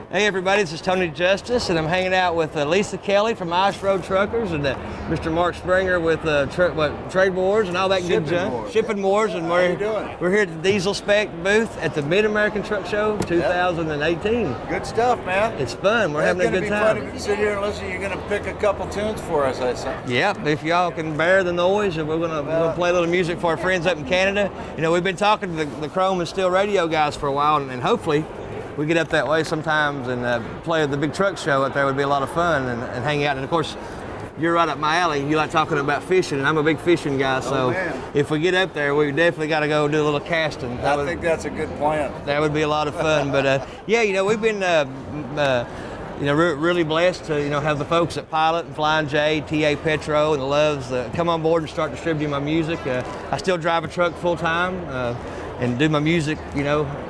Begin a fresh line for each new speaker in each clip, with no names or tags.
Hey everybody, this is Tony Justice, and I'm hanging out with Lisa Kelly from Ice Road Truckers and Mr. Marc Springer with Trade Wars and all that good junk. Shipping Wars, and we're here at the Diesel Spec booth at the Mid-American Truck Show 2018.
Good stuff, man.
It's fun. We're having a good time.
It's going to be fun if you sit here and listen. You're going to pick a couple tunes for us, I say.
Yeah, if y'all can bear the noise, and we're going to play a little music for our friends up in Canada. You know, we've been talking to the Chrome and Steel radio guys for a while, and hopefully we get up that way sometimes and play at the big truck show up there. Would be a lot of fun and hang out. And of course, you're right up my alley. You like talking about fishing, and I'm a big fishing guy. So if we get up there, we definitely got to go do a little casting.
I think that's a good plan.
That would be a lot of fun. But yeah, you know, we've been really blessed to have the folks at Pilot and Flying J, TA Petro, and the Loves come on board and start distributing my music. I still drive a truck full time and do my music,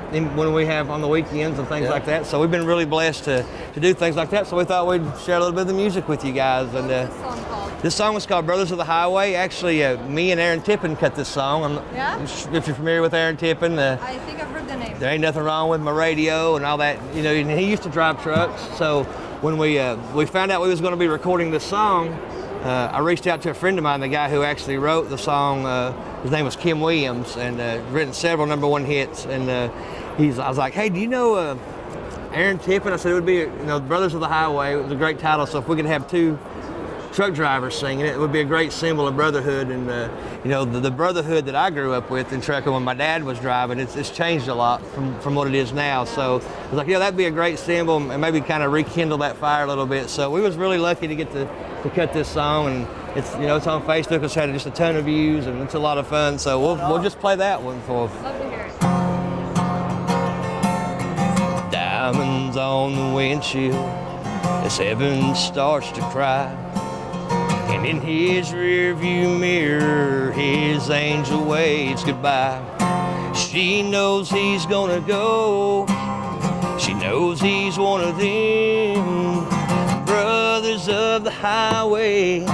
when we have on the weekends and things like that. So we've been really blessed to do things like that. So we thought we'd share a little bit of the music with you guys. And
What's this song called?
This song was called Brothers of the Highway. Actually, me and Aaron Tippin cut this song. If you're familiar with Aaron Tippin.
I think I've heard the name.
There ain't nothing wrong with my radio and all that. And he used to drive trucks. So when we found out we was going to be recording this song, I reached out to a friend of mine, the guy who actually wrote the song. His name was Kim Williams, and written several #1 hits. And I was like, hey, do you know Aaron Tippin? I said it would be, Brothers of the Highway. It was a great title. So if we could have two truck drivers singing it, it would be a great symbol of brotherhood. And the brotherhood that I grew up with in trucking when my dad was driving, it's changed a lot from what it is now. So I was like, that'd be a great symbol, and maybe kind of rekindle that fire a little bit. So we was really lucky to get to cut this song, and it's on Facebook. It's had just a ton of views, and it's a lot of fun. So we'll just play that one for.
Love to hear it.
Diamonds on the windshield as heaven starts to cry, and in his rearview mirror his angel waves goodbye. She knows he's gonna go, she knows he's one of them brothers of the highway,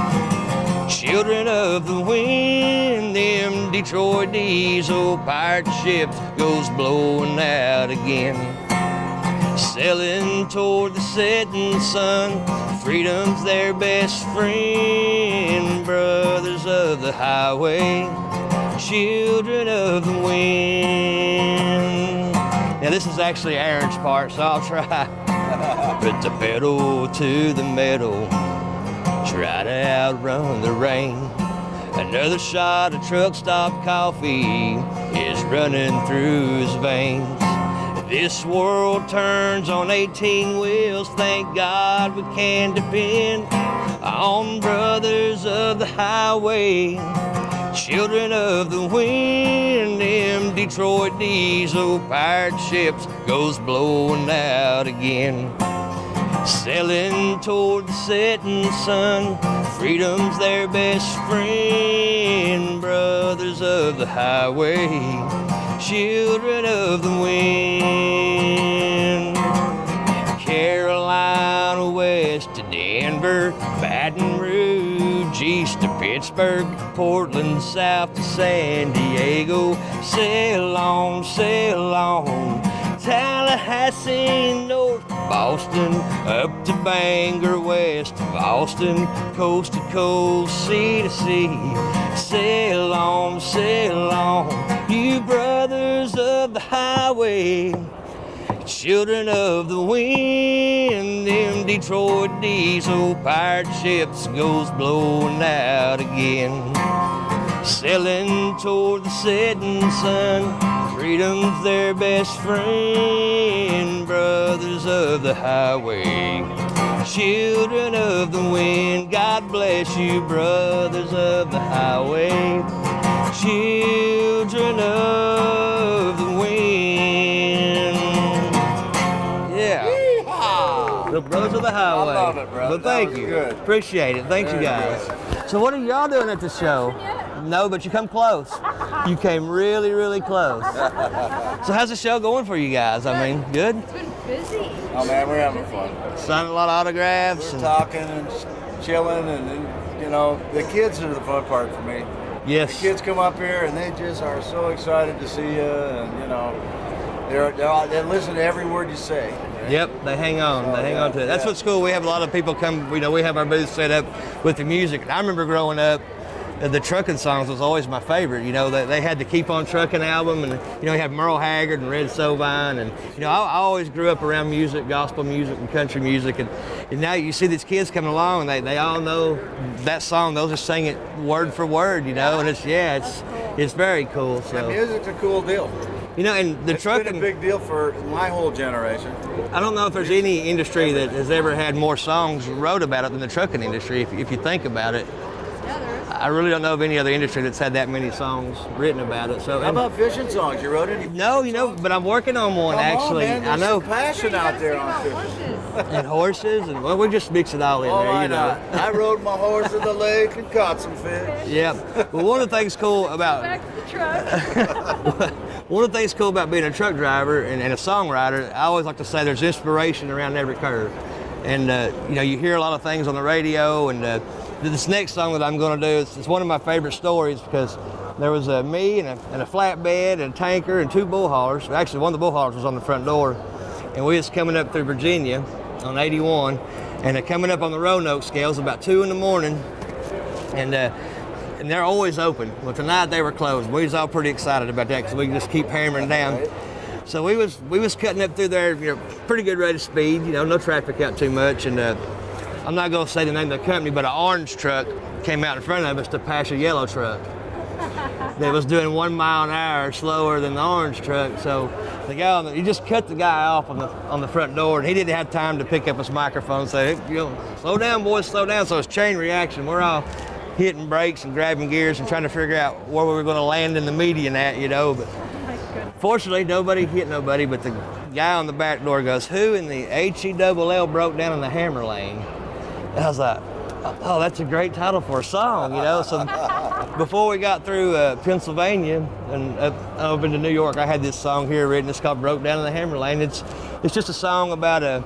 children of the wind. Them Detroit diesel pirate ships goes blowing out again, sailing toward the setting sun. Freedom's their best friend, brothers of the highway, children of the wind. Now this is actually Aaron's part, so I'll try. Put the pedal to the metal, try to outrun the rain. Another shot of truck stop coffee is running through his veins. This world turns on 18 wheels, thank God we can depend on brothers of the highway, children of the wind. Them Detroit diesel pirate ships goes blowing out again, sailing toward the setting sun. Freedom's their best friend, brothers of the highway, children of the wind. Carolina west to Denver, Baton Rouge east to Pittsburgh, Portland south to San Diego. Sail on, Tallahassee north to Boston, up to Bangor west to Boston, coast to coast, sea to sea. Sail on, you brothers of the highway, children of the wind. Them Detroit diesel pirate ships goes blowing out again, sailing toward the setting sun. Freedom's their best friend, brothers of the highway, children of the wind. God bless you, brothers of the highway, children of the wind. Yeah. Yeehaw. The brothers of the highway.
I love it, brother.
Well, thank you.
Good.
Appreciate it. Thanks, you guys. So what are y'all doing at the show? No, but you come close. You came really, really close. So how's the show going for you guys? I mean, good?
It's been busy.
Oh man, we're having fun.
Signing a lot of autographs.
We're talking and chilling, and the kids are the fun part for me.
Yes.
The kids come up here and they just are so excited to see you, and they listen to every word you say. right?
Yep, they hang on.
Oh,
They hang
yeah,
on to it. That's
yeah.
what's cool. We have a lot of people come. We have our booth set up with the music. I remember growing up, the trucking songs was always my favorite. They had the Keep On Trucking album, and you had Merle Haggard and Red Sovine, and I always grew up around music, gospel music and country music, and now you see these kids coming along, and they all know that song. They'll just sing it word for word, and it's very cool. So
Yeah, music's a cool deal.
and the
It's
trucking.
been a big deal for my whole generation.
I don't know if there's any industry that has ever had more songs wrote about it than the trucking industry. If you think about it.
Yeah, there is.
I really don't know of any other industry that's had that many songs written about it. So
How about fishing songs? You wrote any?
no, but I'm working on one
Come
actually.
on, man.
I
There's
know.
some passion
You
out
gotta
there
sing
on
about
fishing.
horses.
And horses, and well, we just mix it all in
Oh,
there,
why
you know.
not? I rode my horse in the lake and caught some fish.
Yeah. Well, one of the things cool about
Back to the truck.
one of the things cool about being a truck driver and a songwriter, I always like to say there's inspiration around every curve. And you hear a lot of things on the radio, and this next song that I'm going to do is one of my favorite stories because there was me and a flatbed and a tanker and two bull haulers. Actually, one of the bull haulers was on the front door, and we was coming up through Virginia on 81, and coming up on the Roanoke scales about 2 in the morning, and they're always open. Well, tonight they were closed. We was all pretty excited about that because we could just keep hammering down. So we was cutting up through there, pretty good rate of speed. No traffic out too much, and I'm not going to say the name of the company, but an orange truck came out in front of us to pass a yellow truck that was doing 1 mile an hour slower than the orange truck. So the guy he just cut the guy off on the front door, and he didn't have time to pick up his microphone and say, hey, slow down, boys, slow down. So it's chain reaction. We're all hitting brakes and grabbing gears and trying to figure out where we were going to land in the median at, But fortunately, nobody hit nobody, but the guy on the back door goes, who in the HELL broke down in the Hammer Lane? And I was like, oh, that's a great title for a song, So before we got through Pennsylvania and up into New York, I had this song here written. It's called Broke Down in the Hammer Lane. It's just a song about a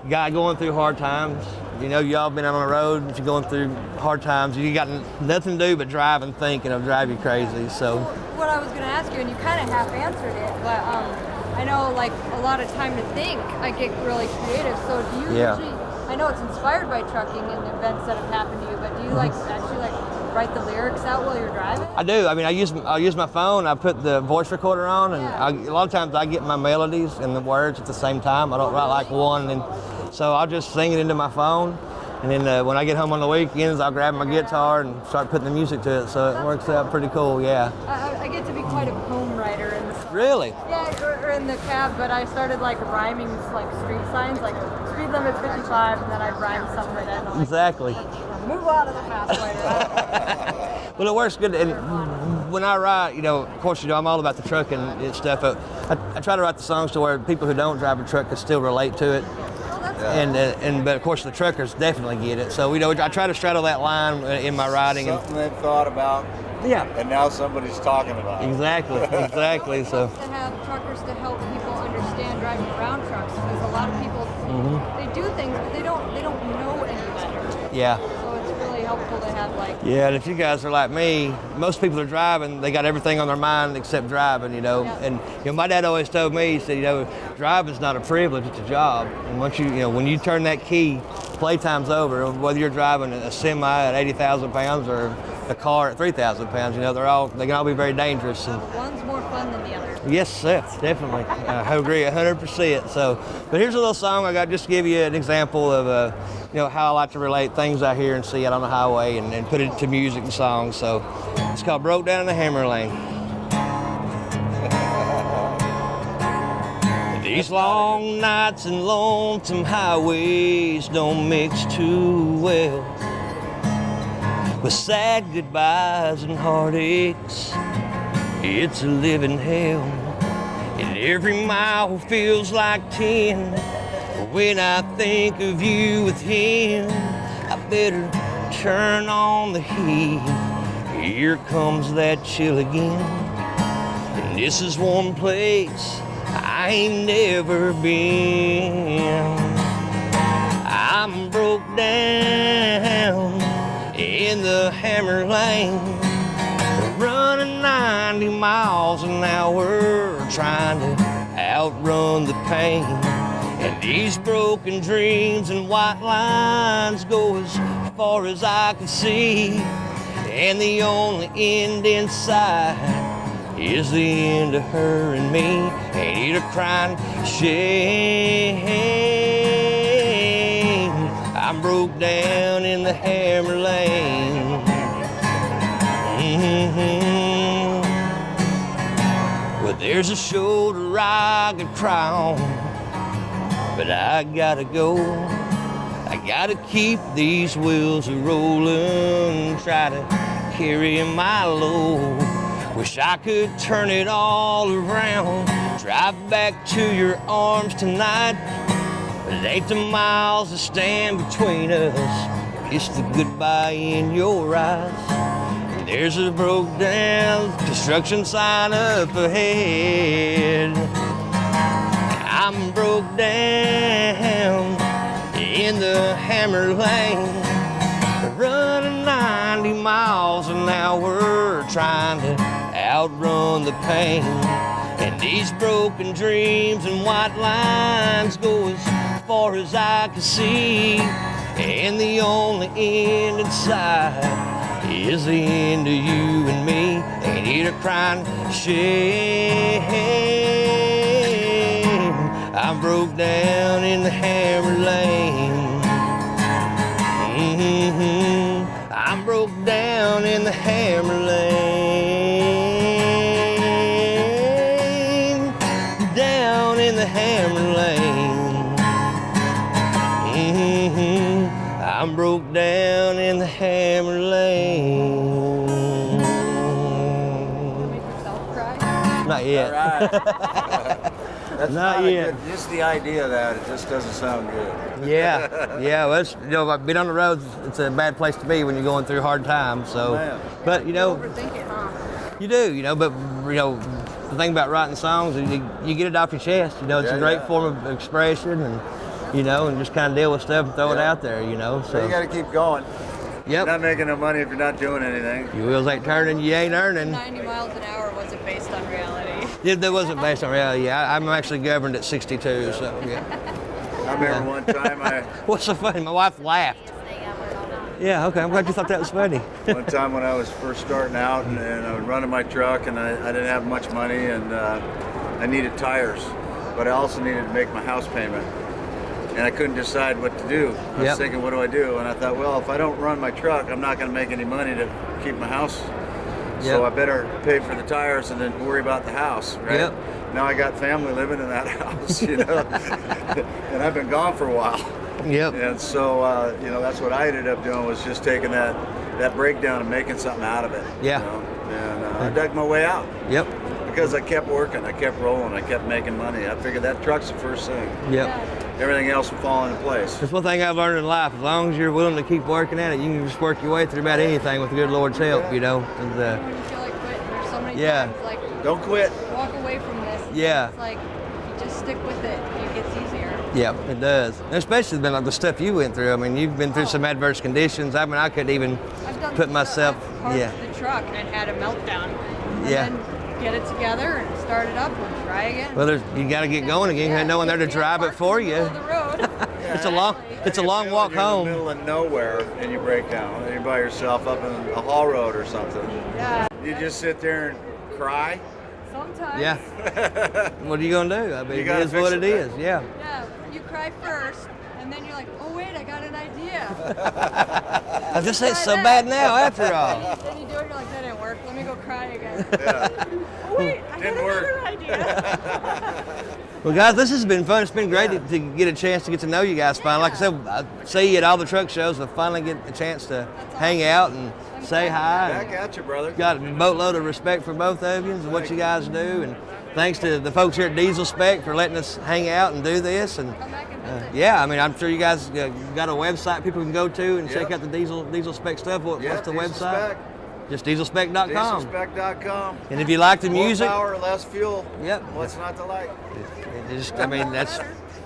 guy going through hard times. Y'all been out on the road, if you're going through hard times, you got nothing to do but drive and think, and it'll drive you crazy. So
What I was going to ask you, and you kind of half answered it, but I know like a lot of time to think, I get really creative. So do you
Yeah.
usually, I know it's inspired by trucking and events that have happened to you, but do you actually write the lyrics out while you're driving?
I do. I mean, I'll use my phone. I put the voice recorder on, and
Yeah.
a lot of times I get my melodies and the words at the same time. I don't write like one, and so I'll just sing it into my phone. And then when I get home on the weekends, I'll grab my guitar and start putting the music to it. So it works out pretty cool. Yeah.
I get to be quite a poem writer in the
Really?
Yeah, or in the cab, but I started rhyming street signs, like speed limit's 55, and then I'd rhyme something like that. And I'm like,
Exactly.
move out of the fast lane.
Well, it works good. And when I write, of course, I'm all about the trucking and stuff. I try to write the songs to where people who don't drive a truck can still relate to it. But of course the truckers definitely get it. So I try to straddle that line in my writing.
Something they've thought about,
Yeah.
and now somebody's talking about it.
Exactly. So
To have truckers to help people understand driving around trucks, because a lot of people they do things, but they don't know any better.
yeah.
So it's really helpful to have
Yeah, and if you guys are like me, most people are driving, they got everything on their mind except driving,
Yeah.
And my dad always told me, he said, driving's not a privilege, it's a job. And once when you turn that key, playtime's over. Whether you're driving a semi at 80,000 pounds or a car at 3,000 pounds, they can all be very dangerous. And
one's more fun than the other.
yes, sir, definitely. I agree 100%. So, but here's a little song I got just to give you an example of, how I like to relate things I hear and see out on the highway and put it to music and songs. So it's called Broke Down in the Hammer Lane. These long nights and lonesome highways don't mix too well with sad goodbyes and heartaches. It's a living hell, and every mile feels like 10. When I think of you with him, I better turn on the heat. Here comes that chill again, and this is one place I ain't never been. I'm broke down in the Hammer Lane, running 90 miles an hour, trying to outrun the pain. And These broken dreams and white lines go as far as I can see, and the only end in sight is the end of her and me. Ain't it a crying shame? I'm broke down in the Hammer Lane. Well, there's a shoulder I could cry on, but I gotta go. I gotta keep these wheels a-rolling, try to carry my load. Wish I could turn it all around, drive back to your arms tonight. But it ain't the miles that stand between us, it's the goodbye in your eyes. There's a broke down construction sign up ahead. I'm broke down in the Hammer Lane, running 90 miles an hour, trying to outrun the pain. And these broken dreams and white lines go as far as I can see, and the only end in sight is the end of you and me. Ain't it a crying shame? I'm broke down in the Hammer Lane. I'm broke down in the Hammer Lane. Down in the Hammer Lane. I'm broke down in the Hammer Lane.
Make yourself cry?
Not yet.
All right. That's
Not
not
yet.
good. Just the idea of that, it just doesn't sound good.
Yeah. Well, it's, I've been on the road. It's a bad place to be when you're going through hard times. So,
Man.
but
You overthink it, huh?
you do. But the thing about writing songs is you get it off your chest. It's
Yeah,
a great
yeah.
form of expression, and and just kind of deal with stuff and throw it
Yeah.
out there.
So
So
you got to keep going.
yep.
You're not making no money if you're not doing anything.
Your wheels ain't turning, you ain't earning.
90 miles an hour wasn't based on reality.
Yeah, that wasn't based on reality. I'm actually governed at 62. So yeah.
I remember one time
What's so funny? My wife laughed. Yeah. Okay. I'm glad you thought that was funny.
one time when I was first starting out and I was running my truck and I didn't have much money and I needed tires, but I also needed to make my house payment. And I couldn't decide what to do. I was
Yep.
thinking, what do I do? And I thought, well, if I don't run my truck, I'm not going to make any money to keep my house. So I
Yep.
better pay for the tires and then worry about the house, right?
Yep.
Now I got family living in that house, and I've been gone for a while.
Yep.
And so, that's what I ended up doing, was just taking that breakdown and making something out of it.
Yeah.
And I dug my way out
Yep.
because I kept working, I kept rolling, I kept making money. I figured that truck's the first thing.
Yep.
Everything else will fall into place.
That's one thing I've learned in life. As long as you're willing to keep working at it, you can just work your way through about anything with the good Lord's help. And,
When you feel like quitting, there's so many
Yeah.
times like
Don't quit.
walk away from this.
Yeah.
It's like you just stick with it. It gets easier.
yeah, it does. And especially been like the stuff you went through. I mean, you've been through some adverse conditions. I mean, I couldn't even
I've done
put myself.
I've parked
Yeah.
the truck and had a meltdown. And
Yeah.
then get it together and start it up and try again.
Well, you got to get going again. You had no one there to drive it for you.
The road.
It's a long walk
You're
home.
in the middle of nowhere and you break down. And you're by yourself up in a haul road or something.
Yeah.
You just sit there and cry.
Sometimes.
Yeah. What are you gonna do? I mean,
You
it
gotta
is
fix
what
it,
it is.
man.
Yeah.
Yeah. You cry first, and then you're like, oh wait, I got an idea.
I just said so bad now. After all.
Then you do it, you're like, that didn't work. Let me go cry again.
Yeah.
Oh, wait, I
Didn't
got
work.
another idea.
Well, guys, this has been fun. It's been great to get a chance to get to know you guys finally. Like I said, I see you at all the truck shows. I finally get a chance to hang out and say hi.
Back at you, brother.
Got a boatload of respect for both of you and what you guys do. And thanks to the folks here at Diesel Spec for letting us hang out and do this. And
Come back and visit.
yeah, I mean, I'm sure you guys got a website people can go to and check
Yep.
out the Diesel Spec stuff. What's the
Diesel
website?
Spec.
Just dieselspec.com.
Dieselspec.com.
And if you like the
More
music,
power, less fuel.
Yep.
What's not to like?
I mean, that's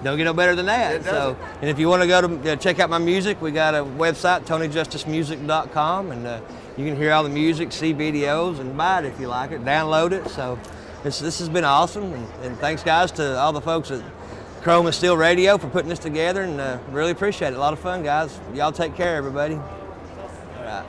don't get no better than that.
It
So,
doesn't.
and if you want to go to check out my music, we got a website, TonyJusticeMusic.com, and you can hear all the music, see videos, and buy it if you like it, download it. So, this has been awesome, and thanks guys to all the folks at Chrome and Steel Radio for putting this together, and really appreciate it. A lot of fun, guys. Y'all take care, everybody. All right.